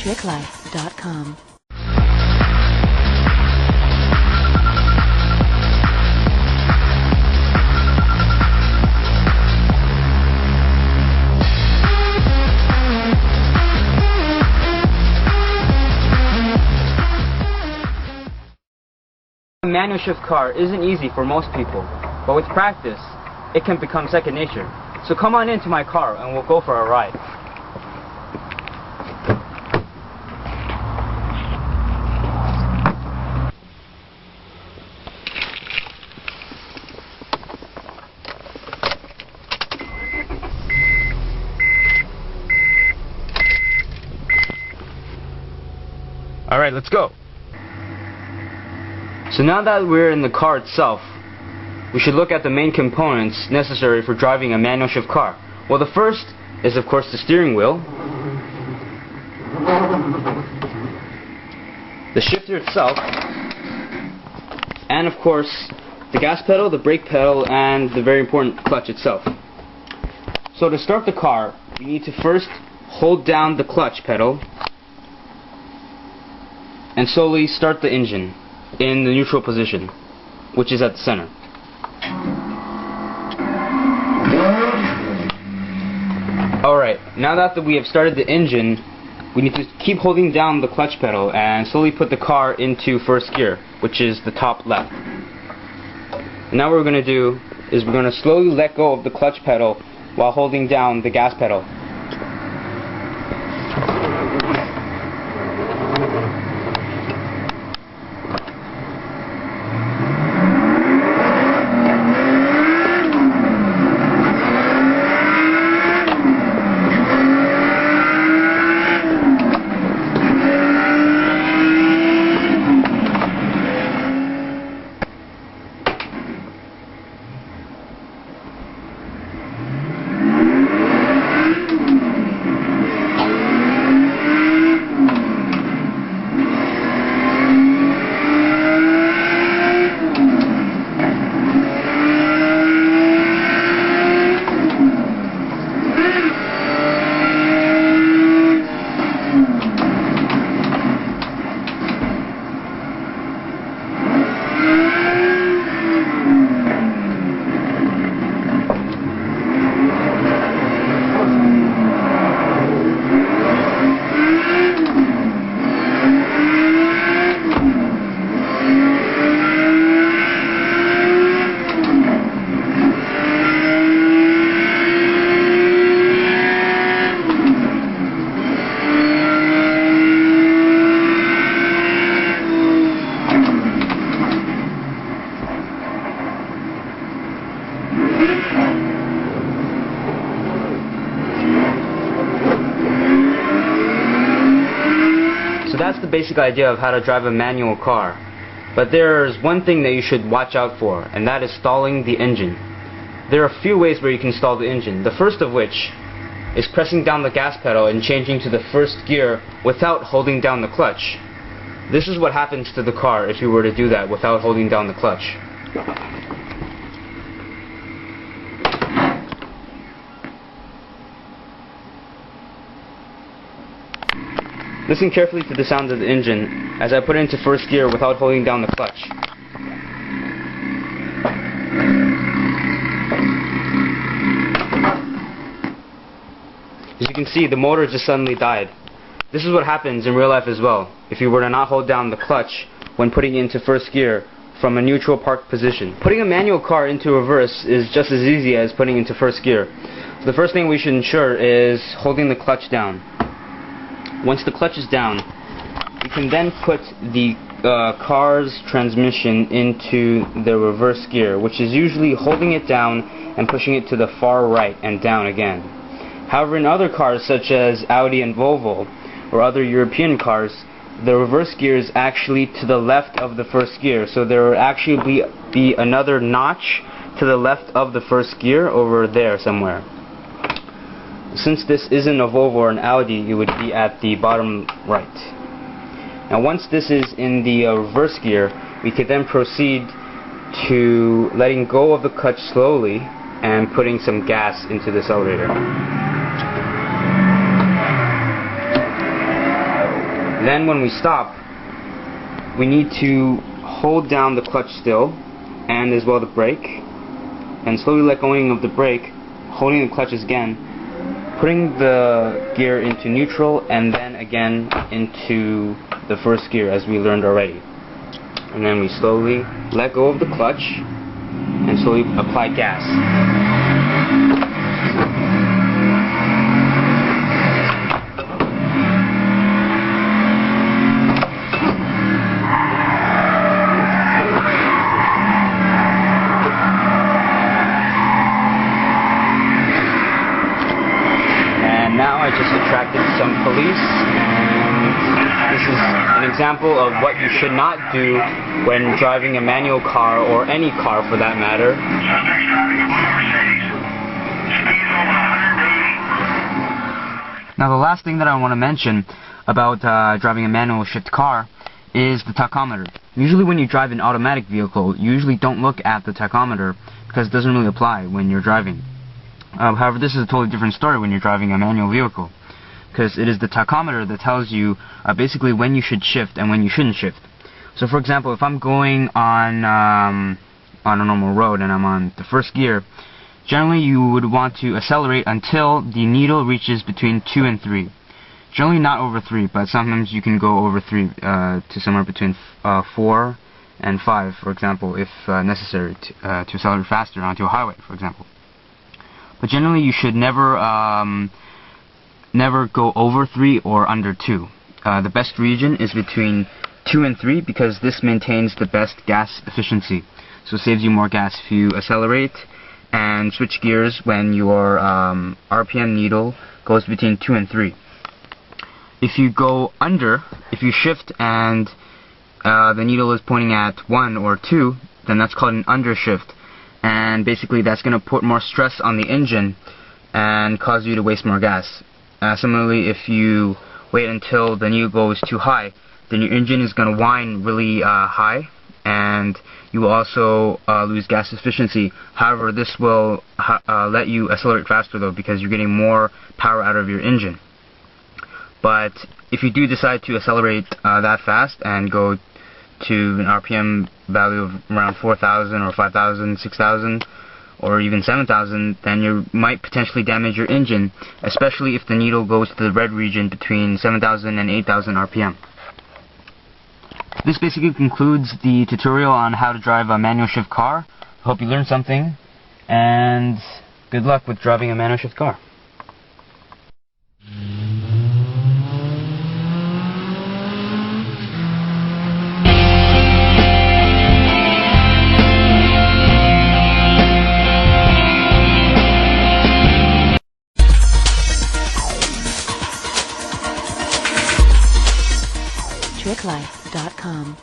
TrickLife.com. A manual shift car isn't easy for most people, but with practice, it can become second nature. So come on into my car and we'll go for a ride. Alright, let's go. So now that we're in the car itself, we should look at the main components necessary for driving a manual shift car. Well, the first is of course the steering wheel, the shifter itself, and of course the gas pedal, the brake pedal, and the very important clutch itself. So to start the car, we need to first hold down the clutch pedal and slowly start the engine in the neutral position, which is at the center. Alright, now that we have started the engine, we need to keep holding down the clutch pedal and slowly put the car into first gear, which is the top left. And now what we're going to do is we're going to slowly let go of the clutch pedal while holding down the gas pedal. So that's the basic idea of how to drive a manual car. But there's one thing that you should watch out for, and that is stalling the engine. There are a few ways where you can stall the engine. The first of which is pressing down the gas pedal and changing to the first gear without holding down the clutch. This is what happens to the car if you were to do that without holding down the clutch. Listen carefully to the sound of the engine as I put it into first gear without holding down the clutch. As you can see, the motor just suddenly died. This is what happens in real life as well if you were to not hold down the clutch when putting it into first gear from a neutral park position. Putting a manual car into reverse is just as easy as putting it into first gear. So the first thing we should ensure is holding the clutch down. Once the clutch is down, you can then put the car's transmission into the reverse gear, which is usually holding it down and pushing it to the far right and down again. However, in other cars such as Audi and Volvo or other European cars, the reverse gear is actually to the left of the first gear, so there will actually be another notch to the left of the first gear over there somewhere. Since this isn't a Volvo or an Audi, it would be at the bottom right. Now once this is in the reverse gear, we could then proceed to letting go of the clutch slowly and putting some gas into this accelerator. Then when we stop, we need to hold down the clutch still, and as well the brake, and slowly let going of the brake, holding the clutches again, putting the gear into neutral, and then again into the first gear as we learned already. And then we slowly let go of the clutch and slowly apply gas. Now I just attracted some police, and this is an example of what you should not do when driving a manual car, or any car for that matter. Now the last thing that I want to mention about driving a manual shift car is the tachometer. Usually when you drive an automatic vehicle, you usually don't look at the tachometer because it doesn't really apply when you're driving. However, this is a totally different story when you're driving a manual vehicle, because it is the tachometer that tells you basically when you should shift and when you shouldn't shift. So for example, if I'm going on a normal road and I'm on the first gear, generally you would want to accelerate until the needle reaches between 2 and 3. Generally not over 3, but sometimes you can go over 3 to somewhere between 4 and 5, for example, if necessary to accelerate faster onto a highway, for example. But generally you should never go over 3 or under 2. The best region is between 2 and 3 because this maintains the best gas efficiency. So it saves you more gas if you accelerate and switch gears when your RPM needle goes between 2 and 3. If you go under, if you shift and the needle is pointing at 1 or 2, then that's called an undershift. And basically that's going to put more stress on the engine and cause you to waste more gas. Similarly, if you wait until the needle goes too high, then your engine is going to whine really high, and you will also lose gas efficiency. However, this will let you accelerate faster though, because you're getting more power out of your engine. But if you do decide to accelerate that fast and go to an RPM value of around 4,000 or 5,000, 6,000, or even 7,000, then you might potentially damage your engine, especially if the needle goes to the red region between 7,000 and 8,000 RPM. This basically concludes the tutorial on how to drive a manual shift car. Hope you learned something, and good luck with driving a manual shift car. TrickLife.com